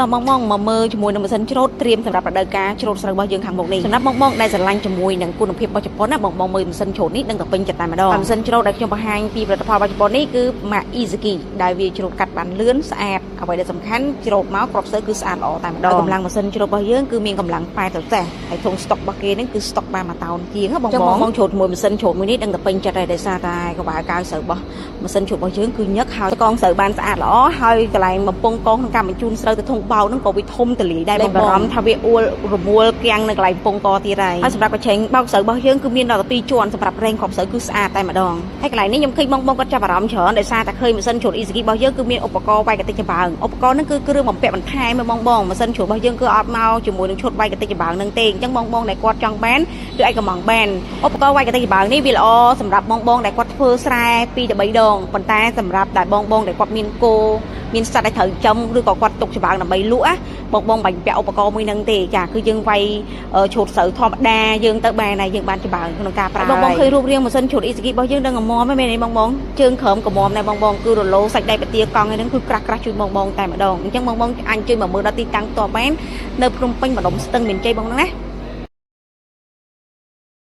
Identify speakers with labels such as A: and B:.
A: តមងមកមើលជាមួយនឹងម៉ាស៊ីនច្រូតត្រៀមសម្រាប់រដូវកាលច្រូតស្រូវរបស់យើងខាងមុខនេះសម្រាប់បងដែលស្រឡាញ់ជាមួយនឹងគុណភាពរបស់ជប៉ុនណាបងមើលម៉ាស៊ីនច្រូតនេះនឹងទៅពេញចិត្តតែម្ដងម៉ាស៊ីនច្រូតដែលខ្ញុំបង្ហាញពីផលិតផលរបស់ជប៉ុននេះគឺម៉ាក Izuki ដែលវាច្រូតកាត់បានលឿនស្អាតអ្វីដែលសំខាន់ច្រូតមកគ្រាប់ស្រូវគឺស្អាតល្អតែម្ដងកម្លាំងម៉ាស៊ីនច្រូតរបស់យើងគឺមានកម្លាំង80សេសហើយធុងស្តុករបស់គេនេះគឺស្តុកបាន1តោនជាងបងច្រូតមួយម៉ាស៊ីនច្រូតមួយនេះនឹងទៅពេញចិត្តហើយដោយសារតែកបាកៅស្រូវរបស់ម៉ាស៊ីនច្រូតរបស់យើងគឺញឹកហើយកងស្រូវបានស្អាតល្អហើយកន្លែងបំពង់កងក្នុងការបញ្ជូនស្រូវទៅធុងបោកហ្នឹងក៏វាធំទលាយដែរបងបារម្ភថាវាអួលរមួលគាំងនៅកន្លែងពងកទៀតហើយសម្រាប់កញ្ឆេងបោកស្រូវរបស់យើងគឺមានដល់12ជាន់សម្រាប់រែងគ្រាប់ស្រូវគឺស្អាតតែម្ដងហើយកន្លែងនេះខ្ញុំឃើញបងគាត់ចាប់អារម្មណ៍ច្រើនដោយសារតែឃើញម៉ាស៊ីនច្រូត Izuki របស់យើងគឺមានឧបករណ៍វាយកតិចចម្បាំងឧបករណ៍ហ្នឹងគឺគ្រឿងបំពាក់បន្ថែមបងម៉ាស៊ីនច្រូតរបស់យើងគឺអត់មកជាមួយនឹងឈុតវាយកតិចចម្បាំងហ្នឹងទេអញ្ចឹងបងដែលគាត់ចង់បានឬអាចកំងបានឧបករណ៍វាយកតិចចម្បាំងនេះវាល្អសម្រាប់បងដែលគាត់ធ្វើស្រែ2 ទៅ 3 ដងប៉ុន្តែសម្រាប់តែបងដែលគាត់មានគោមានសត្វដែលត្រូវចំឬក៏គាត់ទុកច្បាំងដើម្បីលក់ណាបងបាញ់ពាក់ឧបករណ៍មួយហ្នឹងទេចាគឺយើងវាយឆូតស្រូវធម្មតាយើងទៅបានហើយយើងបានច្បាំងក្នុងការប្រើបងឃើញរូបរាងម៉ាស៊ីនឆូត Izuki របស់យើងនឹងងមាំមែនទេបងជើងក្រោមក៏មាំដែរបងគឺរលោសាច់ដៃបាទាកង់ហ្នឹងគឺក្រាស់ជួយបងតែម្ដងអញ្ចឹងបងអាចជួយមកមើលដល់ទីតាំងផ្ទាល់បាននៅភ្នំពេញម្ដុំស្ទឹងមានជ័យបងហ្នឹងណា